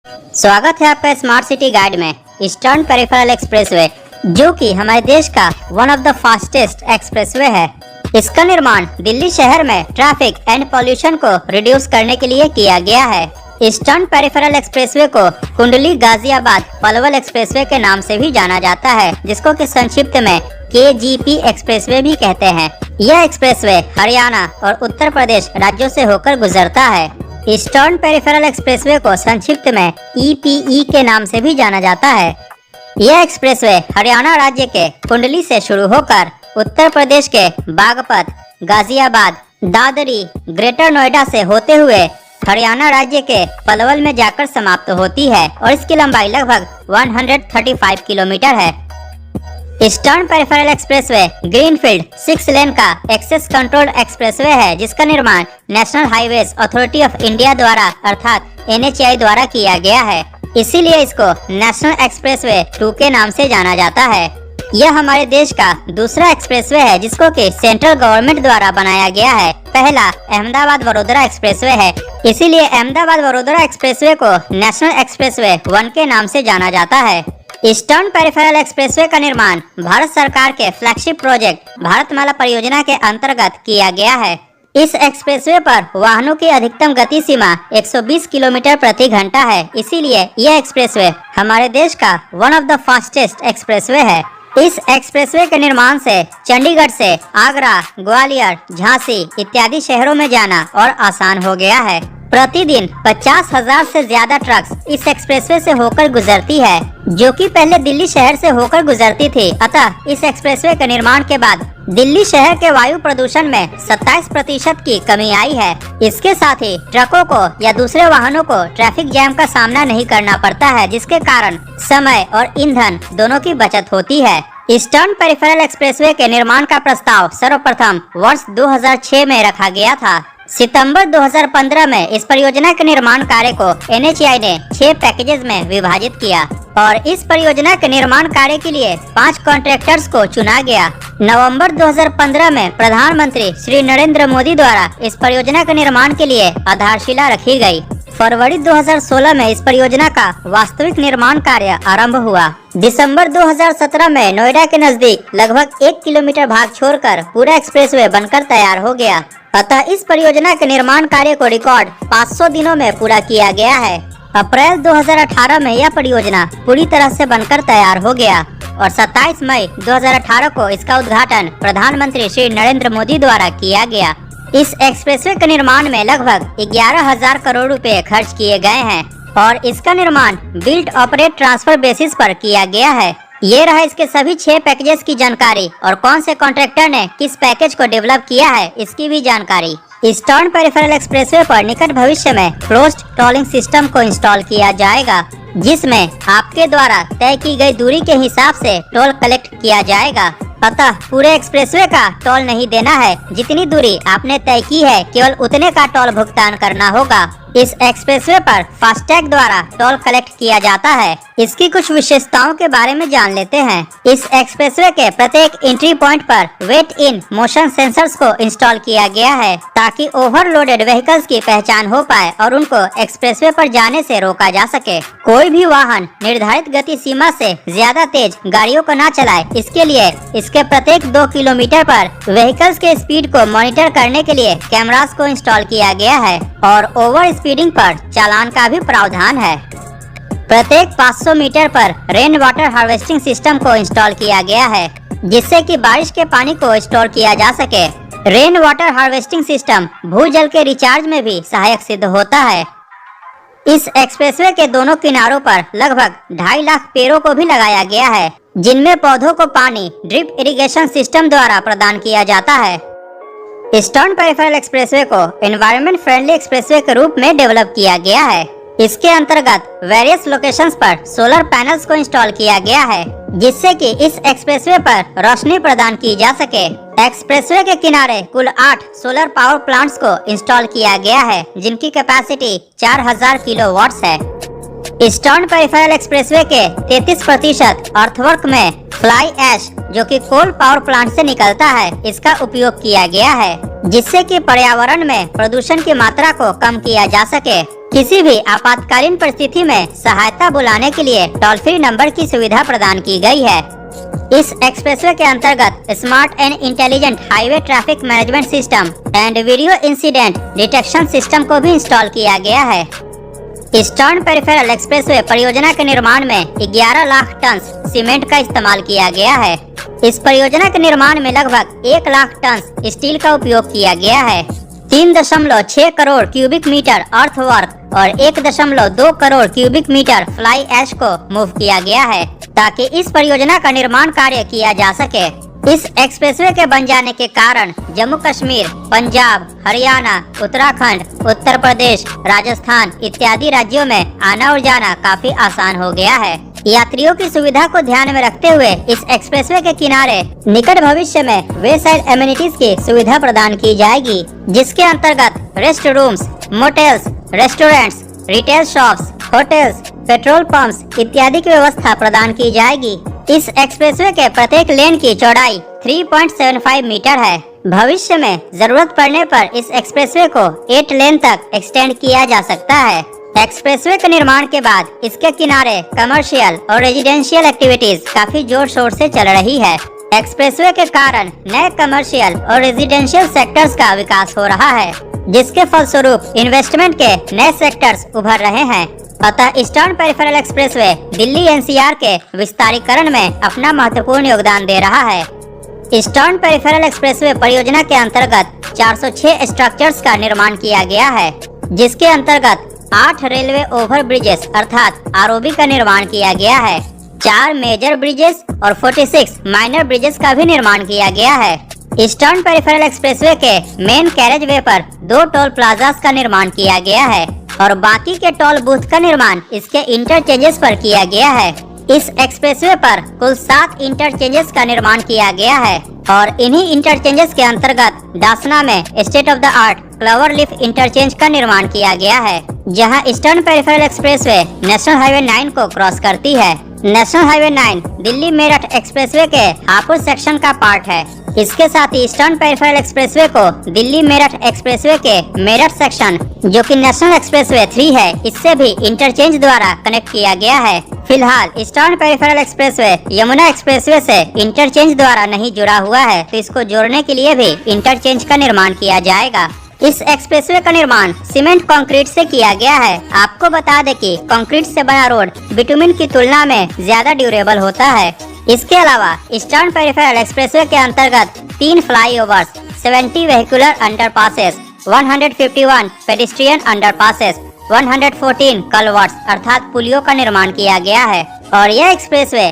स्वागत है आपका स्मार्ट सिटी गाइड में। ईस्टर्न पेरिफेरल एक्सप्रेसवे जो कि हमारे देश का one of the fastest expressway है। इसका निर्माण दिल्ली शहर में ट्रैफिक एंड पॉल्यूशन को रिड्यूस करने के लिए किया गया है। ईस्टर्न पेरिफेरल एक्सप्रेसवे को कुंडली गाजियाबाद पलवल एक्सप्रेसवे के नाम से भी जाना जाता है, जिसको कि संक्षिप्त में KGP एक्सप्रेसवे भी कहते हैं। यह एक्सप्रेसवे हरियाणा और उत्तर प्रदेश राज्यों से होकर गुजरता है। ईस्टर्न पेरिफेरल एक्सप्रेसवे को संक्षिप्त में EPE के नाम से भी जाना जाता है। यह एक्सप्रेसवे हरियाणा राज्य के कुंडली से शुरू होकर उत्तर प्रदेश के बागपत, गाजियाबाद, दादरी, ग्रेटर नोएडा से होते हुए हरियाणा राज्य के पलवल में जाकर समाप्त होती है और इसकी लंबाई लगभग 135 किलोमीटर है। ईस्टर्न पेरिफेरल एक्सप्रेसवे ग्रीनफील्ड 6 लेन का एक्सेस कंट्रोल्ड एक्सप्रेसवे है, जिसका निर्माण national highways authority of India द्वारा अर्थात NHAI द्वारा किया गया है। इसीलिए इसको नेशनल एक्सप्रेसवे 2 के नाम से जाना जाता है। यह हमारे देश का दूसरा एक्सप्रेसवे है जिसको कि सेंट्रल गवर्नमेंट द्वारा बनाया गया है। पहला अहमदाबाद वडोदरा एक्सप्रेसवे है, इसीलिए अहमदाबाद वडोदरा एक्सप्रेसवे को नेशनल एक्सप्रेसवे 1 के नाम से जाना जाता है। ईस्टर्न पेरिफेरल एक्सप्रेसवे का निर्माण भारत सरकार के फ्लैगशिप प्रोजेक्ट भारतमाला परियोजना के अंतर्गत किया गया है। इस एक्सप्रेसवे पर वाहनों की अधिकतम गति सीमा 120 किलोमीटर प्रति घंटा है, इसीलिए यह एक्सप्रेसवे हमारे देश का one of the fastest expressway है। इस एक्सप्रेसवे के निर्माण से चंडीगढ़ से आगरा, ग्वालियर, झांसी इत्यादि शहरों में जाना और आसान हो गया है। प्रतिदिन 50,000 से ज्यादा ट्रक्स इस एक्सप्रेसवे से होकर गुजरती है, जो कि पहले दिल्ली शहर से होकर गुजरती थी। अतः इस एक्सप्रेसवे के निर्माण के बाद दिल्ली शहर के वायु प्रदूषण में 27% की कमी आई है। इसके साथ ही ट्रकों को या दूसरे वाहनों को ट्रैफिक जैम का सामना नहीं करना पड़ता है, जिसके कारण समय और ईंधन दोनों की बचत होती है। ईस्टर्न पेरिफेरल एक्सप्रेसवे के निर्माण का प्रस्ताव सर्वप्रथम वर्ष 2006 में रखा गया था। सितंबर 2015 में इस परियोजना के निर्माण कार्य को NHAI ने 6 पैकेजेस में विभाजित किया और इस परियोजना के निर्माण कार्य के लिए 5 कॉन्ट्रैक्टर्स को चुना गया। नवंबर 2015 में प्रधानमंत्री श्री नरेंद्र मोदी द्वारा इस परियोजना के निर्माण के लिए आधारशिला रखी गई। फरवरी 2016 में इस परियोजना का वास्तविक निर्माण कार्य आरंभ हुआ। दिसंबर 2017 में नोएडा के नजदीक लगभग 1 किलोमीटर भाग छोड़कर पूरा एक्सप्रेसवे बनकर तैयार हो गया। अतः इस परियोजना के निर्माण कार्य को रिकॉर्ड 500 दिनों में पूरा किया गया है। अप्रैल 2018 में यह परियोजना पूरी तरह से बनकर तैयार हो गया और 27 मई 2018 को इसका उद्घाटन प्रधानमंत्री श्री नरेंद्र मोदी द्वारा किया गया। इस एक्सप्रेसवे के निर्माण में लगभग 11,000 करोड़ रुपए खर्च किए गए हैं और इसका निर्माण बिल्ड ऑपरेट ट्रांसफर बेसिस पर किया गया है। ये रहा इसके सभी 6 पैकेजेस की जानकारी और कौन से कॉन्ट्रैक्टर ने किस पैकेज को डेवलप किया है इसकी भी जानकारी। ईस्टर्न पेरिफेरल एक्सप्रेसवे पर निकट भविष्य में क्लोज्ड टोलिंग सिस्टम को इंस्टॉल किया जाएगा, जिसमें आपके द्वारा तय की गई दूरी के हिसाब से टोल कलेक्ट किया जाएगा। अतः पूरे एक्सप्रेसवे का टोल नहीं देना है, जितनी दूरी आपने तय की है केवल उतने का टोल भुगतान करना होगा। इस एक्सप्रेसवे पर फास्टैग द्वारा टोल कलेक्ट किया जाता है। इसकी कुछ विशेषताओं के बारे में जान लेते हैं। इस एक्सप्रेसवे के प्रत्येक एंट्री पॉइंट पर वेट इन मोशन सेंसर्स को इंस्टॉल किया गया है, ताकि ओवरलोडेड व्हीकल्स की पहचान हो पाए और उनको एक्सप्रेसवे पर जाने से रोका जा सके। कोई भी वाहन निर्धारित गति सीमा से ज्यादा तेज गाड़ियों को न चलाए, इसके लिए इसके प्रत्येक 2 किलोमीटर पर व्हीकल्स के स्पीड को मॉनिटर करने के लिए कैमरास को इंस्टॉल किया गया है और ओवर स्पीडिंग पर चालान का भी प्रावधान है। प्रत्येक 500 मीटर पर रेन वाटर हार्वेस्टिंग सिस्टम को इंस्टॉल किया गया है, जिससे कि बारिश के पानी को स्टोर किया जा सके। रेन वाटर हार्वेस्टिंग सिस्टम भूजल के रिचार्ज में भी सहायक सिद्ध होता है। इस एक्सप्रेसवे के दोनों किनारों पर लगभग 2.5 लाख पेड़ों को भी लगाया गया है, जिनमें पौधों को पानी ड्रिप इरिगेशन सिस्टम द्वारा प्रदान किया जाता है। ईस्टर्न पेरिफेरल एक्सप्रेसवे को एनवायरनमेंट फ्रेंडली एक्सप्रेसवे के रूप में डेवलप किया गया है। इसके अंतर्गत वेरियस लोकेशंस पर सोलर पैनल्स को इंस्टॉल किया गया है, जिससे कि इस एक्सप्रेसवे पर रोशनी प्रदान की जा सके। एक्सप्रेसवे के किनारे कुल 8 सोलर पावर प्लांट्स को इंस्टॉल किया गया है, जिनकी कैपेसिटी 4000 किलोवाट्स है। ईस्टर्न पेरिफेरल एक्सप्रेसवे के 33% अर्थवर्क में फ्लाई ऐश, जो कि कोल पावर प्लांट से निकलता है, इसका उपयोग किया गया है, जिससे कि पर्यावरण में प्रदूषण की मात्रा को कम किया जा सके। किसी भी आपातकालीन परिस्थिति में सहायता बुलाने के लिए टोल फ्री नंबर की सुविधा प्रदान की गई है। इस एक्सप्रेसवे के अंतर्गत smart and intelligent highway traffic management system and video incident detection system को भी इंस्टॉल किया गया है। ईस्टर्न पेरिफेरल एक्सप्रेसवे परियोजना के निर्माण में 11 लाख टन सीमेंट का इस्तेमाल किया गया है। इस परियोजना के निर्माण में लगभग 1 लाख टन स्टील का उपयोग किया गया है। 3.6 करोड़ क्यूबिक मीटर अर्थवर्क और 1.2 crore cubic meter fly ash को मूव किया गया है ताकि इस परियोजना का निर्माण कार्य किया जा सके। इस एक्सप्रेसवे के बन जाने के कारण जम्मू कश्मीर, पंजाब, हरियाणा, उत्तराखंड, उत्तर प्रदेश, राजस्थान इत्यादि राज्यों में आना और जाना काफी आसान हो गया है। यात्रियों की सुविधा को ध्यान में रखते हुए इस एक्सप्रेसवे के किनारे निकट भविष्य में वे साइड एमिनिटीज की सुविधा प्रदान की जाएगी, जिसके अंतर्गत rest rooms, motels, restaurants, retail shops, hotels, petrol pumps इत्यादि की व्यवस्था प्रदान की जाएगी। इस एक्सप्रेसवे के प्रत्येक लेन की चौड़ाई 3.75 मीटर है। भविष्य में जरूरत पड़ने पर इस एक्सप्रेसवे को 8 लेन तक एक्सटेंड किया जा सकता है। एक्सप्रेसवे के निर्माण के बाद इसके किनारे कमर्शियल और रेजिडेंशियल एक्टिविटीज काफी जोर शोर से चल रही है। एक्सप्रेसवे के कारण नए कमर्शियल और रेजिडेंशियल सेक्टर्स का विकास हो रहा है, जिसके फलस्वरूप इन्वेस्टमेंट के नए सेक्टर्स उभर रहे हैं। अतः eastern peripheral expressway Delhi NCR के विस्तारीकरण में अपना महत्वपूर्ण योगदान दे रहा है। ईस्टर्न पेरिफेरल एक्सप्रेसवे परियोजना के अंतर्गत 406 स्ट्रक्चर्स का निर्माण किया गया है, जिसके अंतर्गत 8 रेलवे ओवर ब्रिजेस अर्थात आरओबी का निर्माण किया गया है। 4 मेजर ब्रिजेस और 46 माइनर ब्रिजेस का भी निर्माण किया गया है। ईस्टर्न पेरिफेरल एक्सप्रेसवे के मेन कैरेज वे पर 2 टोल प्लाजास का निर्माण किया गया है और बाकी के टोल बूथ का निर्माण इसके इंटरचेंजेस पर किया गया है। इस एक्सप्रेसवे पर कुल 7 इंटरचेंजेस का निर्माण किया गया है और इन्हीं इंटरचेंजेस के अंतर्गत डासना में state of the art clover leaf interchange का निर्माण किया गया है, जहां eastern peripheral expressway national highway 9 को क्रॉस करती है। National highway 9 Delhi Meerut expressway के हापुड़ सेक्शन का पार्ट है। इसके साथ ही ईस्टर्न पेरिफेरल एक्सप्रेसवे को दिल्ली मेरठ एक्सप्रेसवे के मेरठ सेक्शन, जो कि नेशनल एक्सप्रेसवे 3 है, इससे भी इंटरचेंज द्वारा कनेक्ट किया गया है। फिलहाल eastern peripheral expressway Yamuna expressway से इंटरचेंज द्वारा नहीं जुड़ा हुआ है, तो इसको जोड़ने के लिए भी इंटरचेंज का निर्माण किया जाएगा। इस एक्सप्रेसवे का निर्माण सीमेंट कंक्रीट से किया गया है। आपको बता दें कि कंक्रीट से बना रोड बिटुमिन की तुलना में ज्यादा ड्यूरेबल होता है। इसके अलावा ईस्टर्न पेरिफेरल एक्सप्रेसवे के अंतर्गत 3 flyovers, 70 vehicular underpasses, 151 pedestrian underpasses, 114 culverts अर्थात पुलियों का निर्माण किया गया है और यह एक्सप्रेसवे